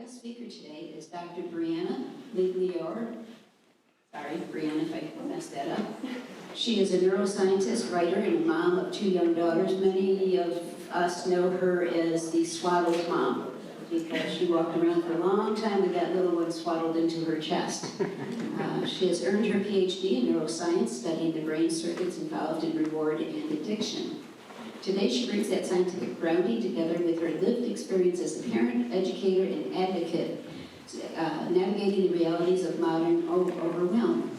speaker today is Dr. Brianna Migliore. Sorry, Brianna, if I messed that up. She is a neuroscientist, writer, and mom of 2 young daughters. Many of us know her as the swaddled mom because she walked around for a long time with that little one swaddled into her chest. She has earned her PhD in neuroscience, studying the brain circuits involved in reward and addiction. Today, she brings that scientific grounding together with her lived experience as a parent, educator, and advocate, navigating the realities of modern overwhelm.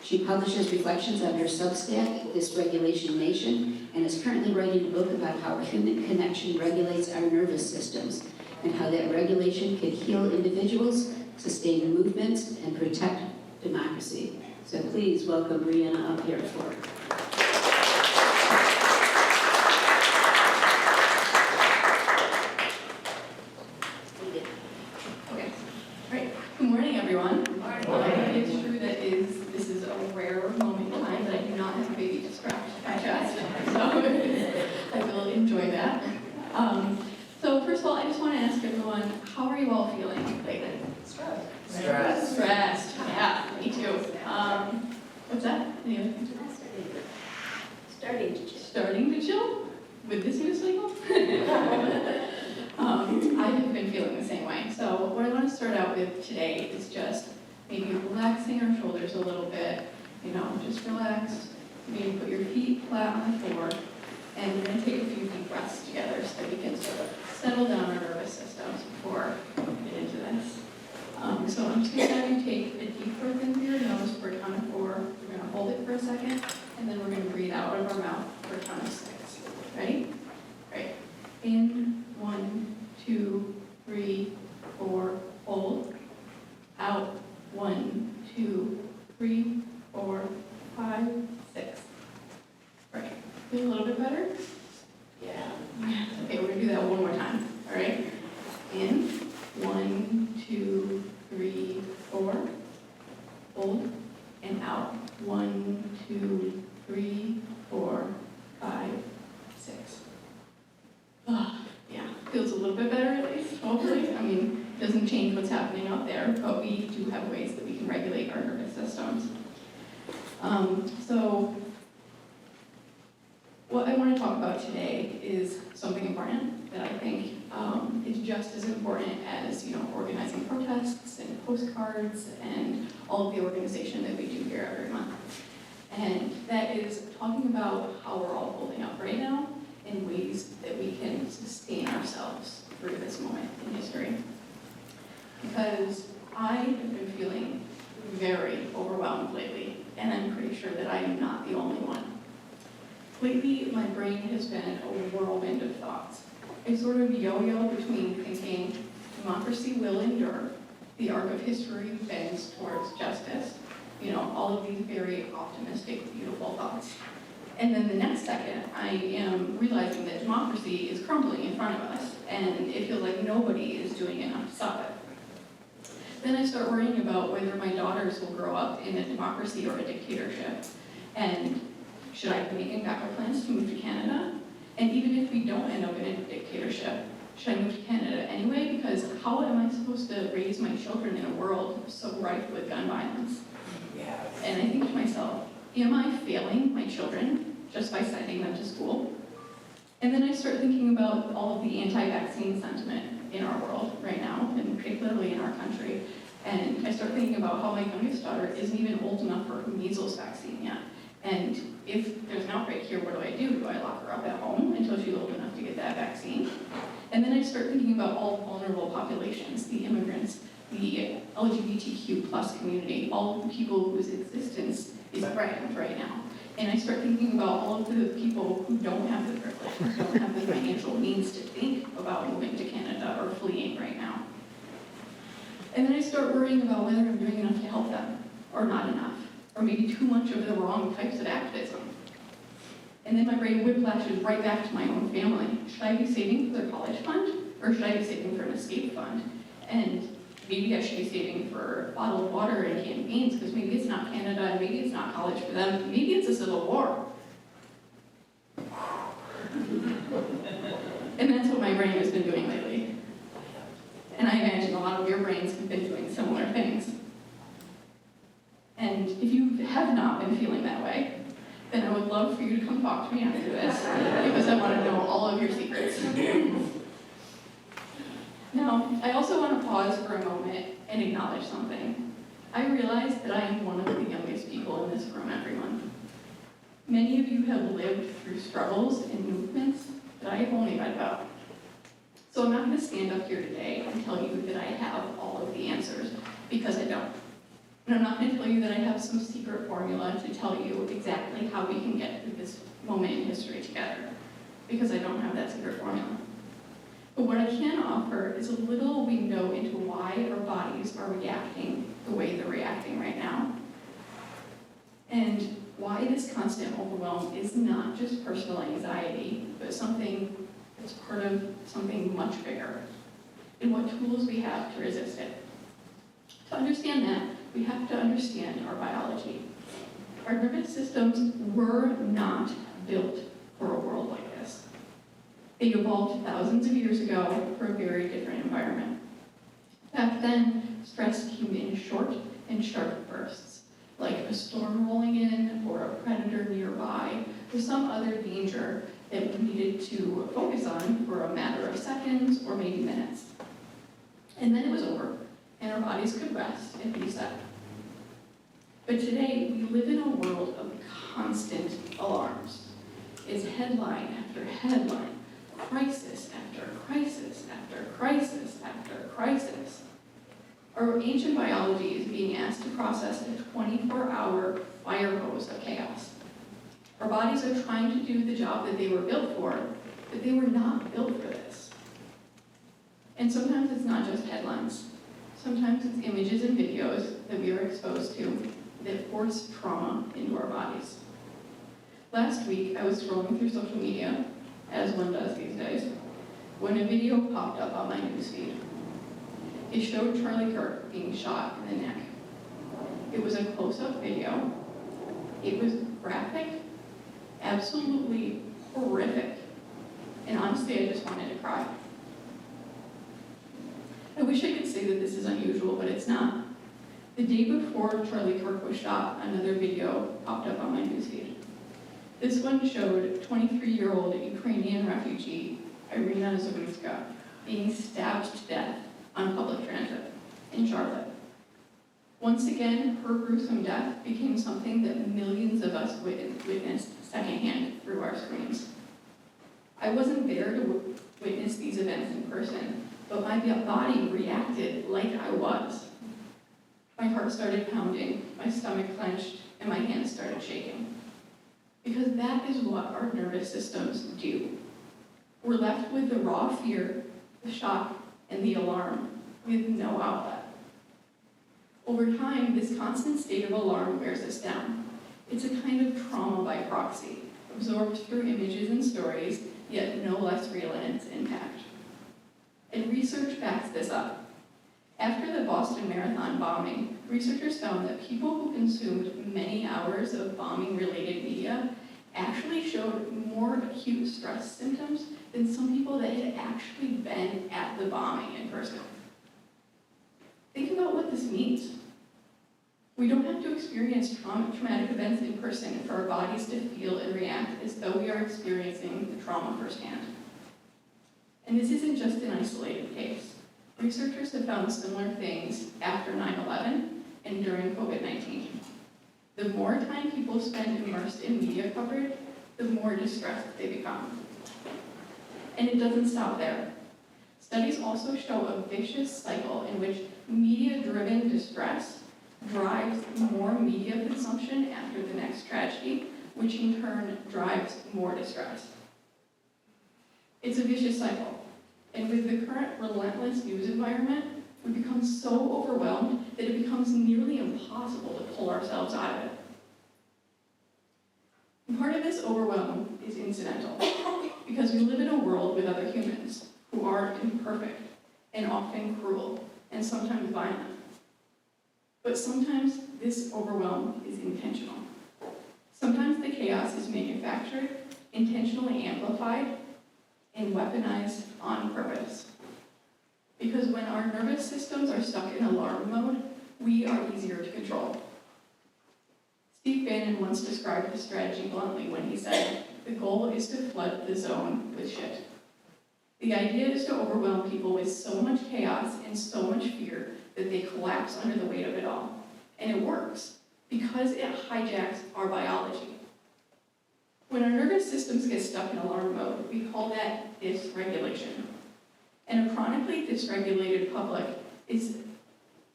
She publishes reflections on her Substack, Dysregulation Nation, and is currently writing a book about how human connection regulates our nervous systems and how that regulation can heal individuals, sustain movements, and protect democracy. So please welcome Brianna up here for it. Good morning, everyone. It's true that this is a rare moment in time that I do not have a baby to scratch my chest, so I will enjoy that. So first of all, I just want to ask everyone, how are you all feeling lately? Stressed. Yeah, me too. What's that? Any other things? Starting to chill? With this new cycle? I have been feeling the same way. So what I want to start out with today is just maybe relaxing our shoulders a little bit. Just relax. Maybe put your feet flat on the floor. And we're going to take a few deep breaths together so that we can sort of settle down our nervous systems before we get into this. So I'm just going to have you take a deep breath in through your nose for a count of 4. We're going to hold it for a second. And then we're going to breathe out of our mouth for a count of 6. Ready? Great. In. 1, 2, 3, 4, hold. Out. 1, 2, 3, 4, 5, 6. Right. Feel a little bit better? Yeah. Okay, we're gonna do that one more time. All right. In. 1, 2, 3, 4. Hold. And out. 1, 2, 3, 4, 5, 6. Yeah, feels a little bit better at least, hopefully. It doesn't change what's happening out there, but we do have ways that we can regulate our nervous systems. So what I want to talk about today is something important that I think is just as important as organizing protests and postcards and all of the organization that we do here every month. And that is talking about how we're all holding up right now in ways that we can sustain ourselves through this moment in history. Because I have been feeling very overwhelmed lately, and I'm pretty sure that I am not the only one. Lately, my brain has been a whirlwind of thoughts. I sort of yo-yo between thinking democracy will endure, the arc of history bends towards justice, all of these very optimistic, beautiful thoughts. And then the next second, I am realizing that democracy is crumbling in front of us, and it feels like nobody is doing enough to stop it. Then I start worrying about whether my daughters will grow up in a democracy or a dictatorship, and should I be making backup plans to move to Canada? And even if we don't end up in a dictatorship, should I move to Canada anyway? Because how am I supposed to raise my children in a world so rife with gun violence? And I think to myself, am I failing my children just by sending them to school? And then I start thinking about all of the anti-vaccine sentiment in our world right now, and particularly in our country. And I start thinking about how my youngest daughter isn't even old enough for her measles vaccine yet. And if there's an outbreak here, what do? Do I lock her up at home until she's old enough to get that vaccine? And then I start thinking about all vulnerable populations, the immigrants, the LGBTQ plus community, all the people whose existence is threatened right now. And I start thinking about all of the people who don't have the privilege, who don't have the financial means to think about moving to Canada or fleeing right now. And then I start worrying about whether I'm doing enough to help them, or not enough, or maybe too much of the wrong types of activism. And then my brain whiplashes right back to my own family. Should I be saving for their college fund, or should I be saving for an escape fund? And maybe I should be saving for bottled water and canned beans, because maybe it's not Canada, and maybe it's not college for them, maybe it's a civil war. And that's what my brain has been doing lately. And I of your brains have been doing similar things. And if you have not been feeling that way, then I would love for you to come talk to me after this, because I want to know all of your secrets. Now, I also want to pause for a moment and acknowledge something. I realize that I am one of the youngest people in this room, everyone. Many of you have lived through struggles and movements that I have only read about. So I'm not going to stand up here today and tell you that I have all of the answers, because I don't. And I'm not going to tell you that I have some secret formula to tell you exactly how we can get through this moment in history together, because I don't have that secret formula. But what I can offer is a little window into why our bodies are reacting the way they're reacting right now, and why this constant overwhelm is not just personal anxiety, but something that's part of something much bigger, and what tools we have to resist it. To understand that, we have to understand our biology. Our nervous systems were not built for a world like this. They evolved thousands of years ago for a very different environment. Back then, stress came in short and sharp bursts, like a storm rolling in, or a predator nearby, or some other danger that we needed to focus on for a matter of seconds or maybe minutes. And then it was over, and our bodies could rest and reset. But today, we live in a world of constant alarms. It's headline after headline, crisis after crisis after crisis after crisis. Our ancient biology is being asked to process a 24-hour fire hose of chaos. Our bodies are trying to do the job that they were built for, but they were not built for this. And sometimes it's not just headlines. Sometimes it's images and videos that we are exposed to that force trauma into our bodies. Last week, I was scrolling through social media, as one does these days, when a video popped up on my newsfeed. It showed Charlie Kirk being shot in the neck. It was a close-up video. It was graphic, absolutely horrific, and honestly, I just wanted to cry. I wish I could say that this is unusual, but it's not. The day before Charlie Kirk was shot, another video popped up on my newsfeed. This one showed 23-year-old Ukrainian refugee Irina Zavutska being stabbed to death on public transit in Charlotte. Once again, her gruesome death became something that millions of us witnessed secondhand through our screens. I wasn't there to witness these events in person, but my body reacted like I was. My heart started pounding, my stomach clenched, and my hands started shaking. Because that is what our nervous systems do. We're left with the raw fear, the shock, and the alarm, with no outlet. Over time, this constant state of alarm wears us down. It's a kind of trauma by proxy, absorbed through images and stories, yet no less real in its impact. And research backs this up. After the Boston Marathon bombing, researchers found that people who consumed many hours of bombing-related media actually showed more acute stress symptoms than some people that had actually been at the bombing in person. Think about what this means. We don't have to experience traumatic events in person for our bodies to feel and react as though we are experiencing the trauma firsthand. And this isn't just an isolated case. Researchers have found similar things after 9/11 and during COVID-19. The more time people spend immersed in media coverage, the more distressed they become. And it doesn't stop there. Studies also show a vicious cycle in which media-driven distress drives more media consumption after the next tragedy, which in turn drives more distress. It's a vicious cycle. And with the current relentless news environment, we become so overwhelmed that it becomes nearly impossible to pull ourselves out of it. And part of this overwhelm is incidental, because we live in a world with other humans who are imperfect and often cruel and sometimes violent. But sometimes this overwhelm is intentional. Sometimes the chaos is manufactured, intentionally amplified, and weaponized on purpose. Because when our nervous systems are stuck in alarm mode, we are easier to control. Steve Bannon once described the strategy bluntly when he said, "The goal is to flood the zone with shit." The idea is to overwhelm people with so much chaos and so much fear that they collapse under the weight of it all. And it works, because it hijacks our biology. When our nervous systems get stuck in alarm mode, we call that dysregulation. And a chronically dysregulated public is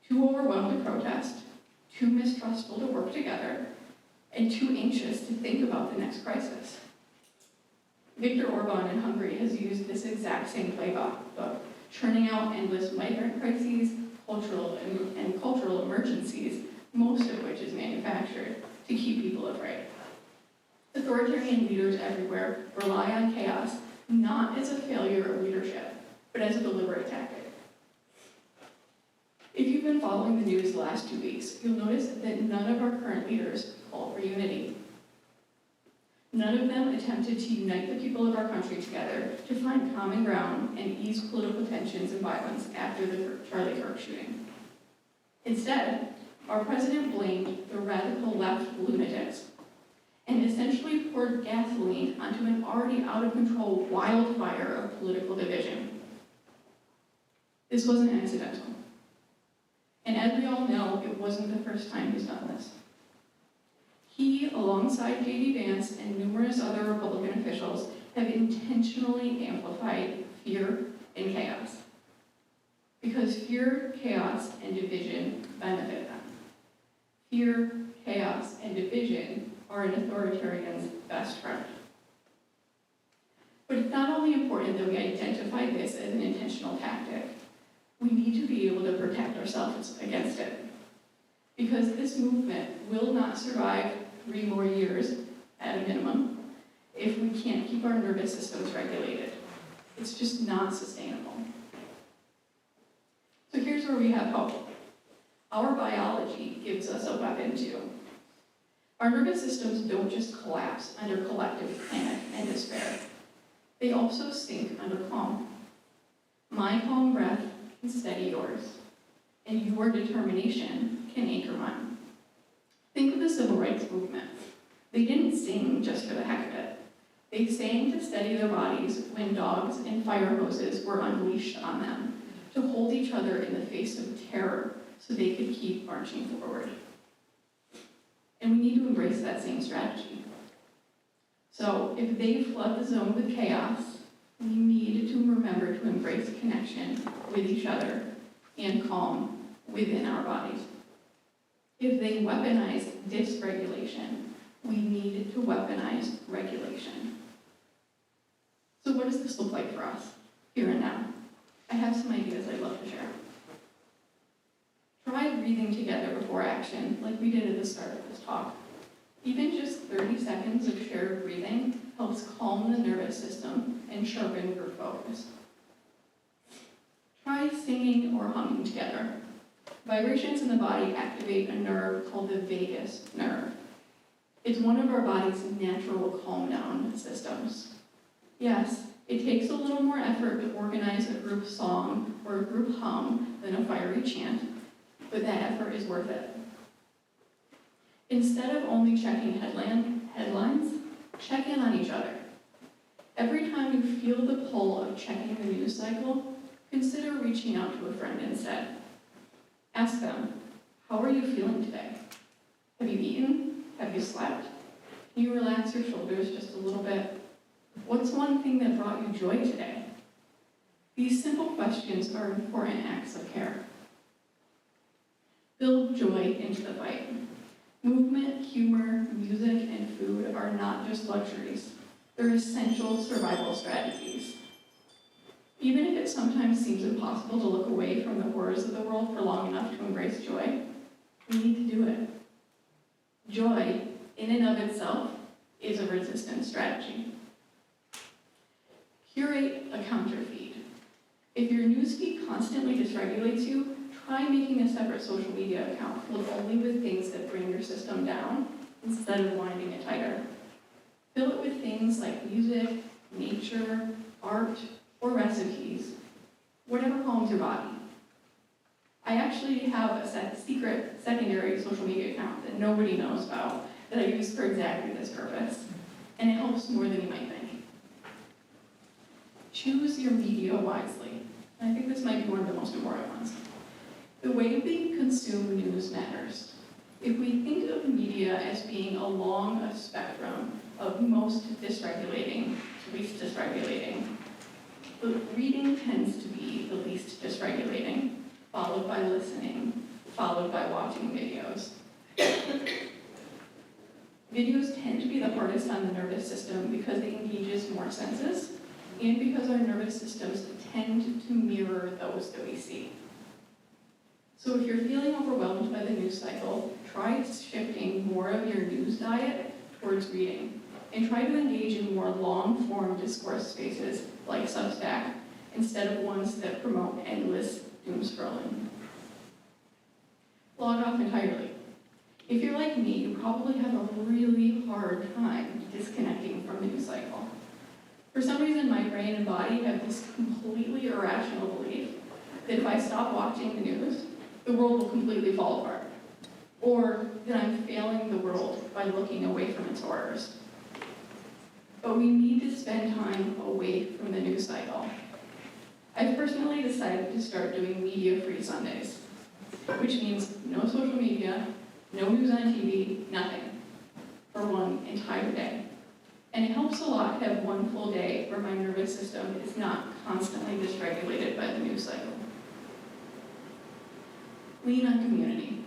too overwhelmed to protest, too mistrustful to work together, and too anxious to think about the next crisis. Viktor Orban in Hungary has used this exact same playbook, churning out endless migrant crises, cultural emergencies, most of which is manufactured, to keep people afraid. Authoritarian leaders everywhere rely on chaos not as a failure of leadership, but as a deliberate tactic. If you've been following the news the last 2 weeks, you'll notice that none of our current leaders call for unity. None of them attempted to unite the people of our country together to find common ground and ease political tensions and violence after the Charlie Kirk shooting. Instead, our president blamed the radical left lunatics and essentially poured gasoline onto an already out-of-control wildfire of political division. This wasn't accidental. And as we all know, it wasn't the first time he's done this. He, alongside J.D. Vance and numerous other Republican officials, have intentionally amplified fear and chaos. Because fear, chaos, and division benefit them. Fear, chaos, and division are an authoritarian's best friend. But it's not only important that we identify this as an intentional tactic, we need to be able to protect ourselves against it. Because this movement will not survive 3 more years, at a minimum, if we can't keep our nervous systems regulated. It's just not sustainable. So here's where we have hope. Our biology gives us a weapon too. Our nervous systems don't just collapse under collective panic and despair. They also sink under calm. My calm breath can steady yours, and your determination can anchor mine. Think of the civil rights movement. They didn't sing just for the heck of it. They sang to steady their bodies when dogs and fire hoses were unleashed on them, to hold each other in the face of terror so they could keep marching forward. And we need to embrace that same strategy. So if they flood the zone with chaos, we need to remember to embrace connection with each other and calm within our bodies. If they weaponize dysregulation, we need to weaponize regulation. So what does this look like for us, here and now? I have some ideas I'd love to share. Try breathing together before action, like we did at the start of this talk. Even just 30 seconds of shared breathing helps calm the nervous system and sharpen your focus. Try singing or humming together. Vibrations in the body activate a nerve called the vagus nerve. It's one of our body's natural calm-down systems. Yes, it takes a little more effort to organize a group song or a group hum than a fiery chant, but that effort is worth it. Instead of only checking headlines, check in on each other. Every time you feel the pull of checking the news cycle, consider reaching out to a friend instead. Ask them, how are you feeling today? Have you eaten? Have you slept? Can you relax your shoulders just a little bit? What's one thing that brought you joy today? These simple questions are important acts of care. Build joy into the fight. Movement, humor, music, and food are not just luxuries. They're essential survival strategies. Even if it sometimes seems impossible to look away from the horrors of the world for long enough to embrace joy, we need to do it. Joy, in and of itself, is a resistance strategy. Curate a counterfeed. If your newsfeed constantly dysregulates you, try making a separate social media account filled only with things that bring your system down instead of winding it tighter. Fill it with things like music, nature, art, or recipes. whatever calms your body. I actually have a secret secondary social media account that nobody knows about that I use for exactly this purpose, and it helps more than you might think. Choose your media wisely. And I think this might be one of the most important ones. The way we consume news matters. If we think of media as being along a spectrum of most dysregulating to least dysregulating, the reading tends to be the least dysregulating, followed by listening, followed by watching videos. Videos tend to be the hardest on the nervous system because it engages more senses, and because our nervous systems tend to mirror those that we see. So if you're feeling overwhelmed by the news cycle, try shifting more of your news diet towards reading, and try to engage in more long-form discourse spaces like Substack, instead of ones that promote endless doom scrolling. Log off entirely. If you're like me, you probably have a really hard time disconnecting from the news cycle. For some reason, my brain and body have this completely irrational belief that if I stop watching the news, the world will completely fall apart, or that I'm failing the world by looking away from its horrors. But we need to spend time away from the news cycle. I've personally decided to start doing media-free Sundays, which means no social media, no news on TV, nothing, for one entire day. And it helps a lot to have one full day where my nervous system is not constantly dysregulated by the news cycle. Lean on community.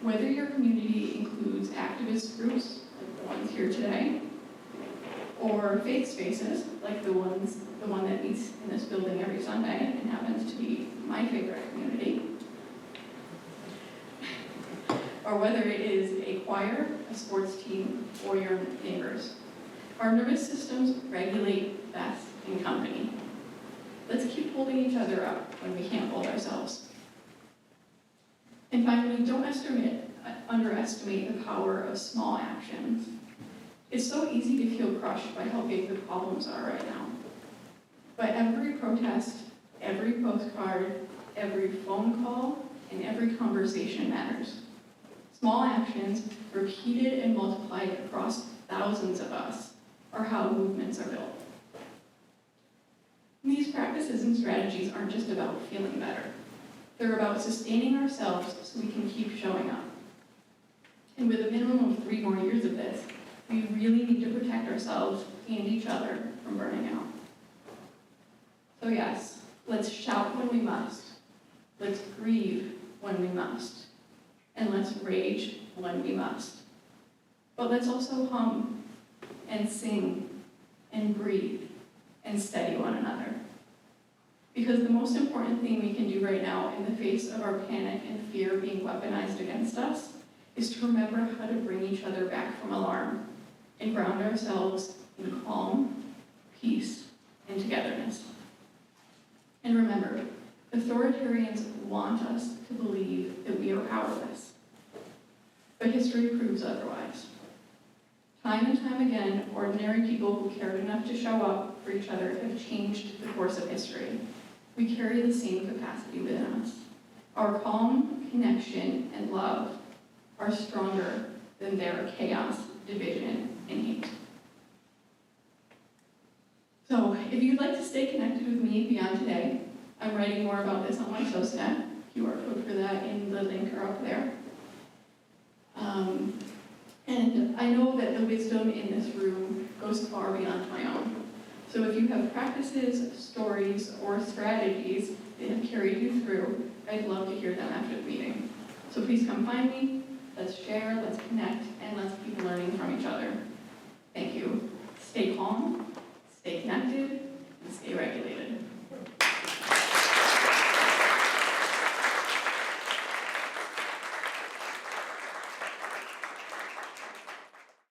Whether your community includes activist groups, like the ones here today, or faith spaces, like the one that meets in this building every Sunday and happens to be my favorite community, or whether it is a choir, a sports team, or your neighbors. Our nervous systems regulate best in company. Let's keep holding each other up when we can't hold ourselves. And finally, don't underestimate the power of small actions. It's so easy to feel crushed by how big the problems are right now. But every protest, every postcard, every phone call, and every conversation matters. Small actions, repeated and multiplied across thousands of us, are how movements are built. These practices and strategies aren't just about feeling better. They're about sustaining ourselves so we can keep showing up. And with a minimum of 3 more years of this, we really need to protect ourselves and each other from burning out. So yes, let's shout when we must. Let's grieve when we must. And let's rage when we must. But let's also hum and sing and breathe and steady one another. Because the most important thing we can do right now in the face of our panic and fear being weaponized against us is to remember how to bring each other back from alarm and ground ourselves in calm, peace, and togetherness. And remember, authoritarians want us to believe that we are powerless. But history proves otherwise. Time and time again, ordinary people who cared enough to show up for each other have changed the course of history. We carry the same capacity within us. Our calm, connection, and love are stronger than their chaos, division, and hate. So, if you'd like to stay connected with me beyond today, I'm writing more about this on my Substack. QR code for that in the link are up there. And I know that the wisdom in this room goes far beyond my own. So if you have practices, stories, or strategies that have carried you through, I'd love to hear them after the meeting. So please come find me, let's share, let's connect, and let's keep learning from each other. Thank you. Stay calm, stay connected, and stay regulated.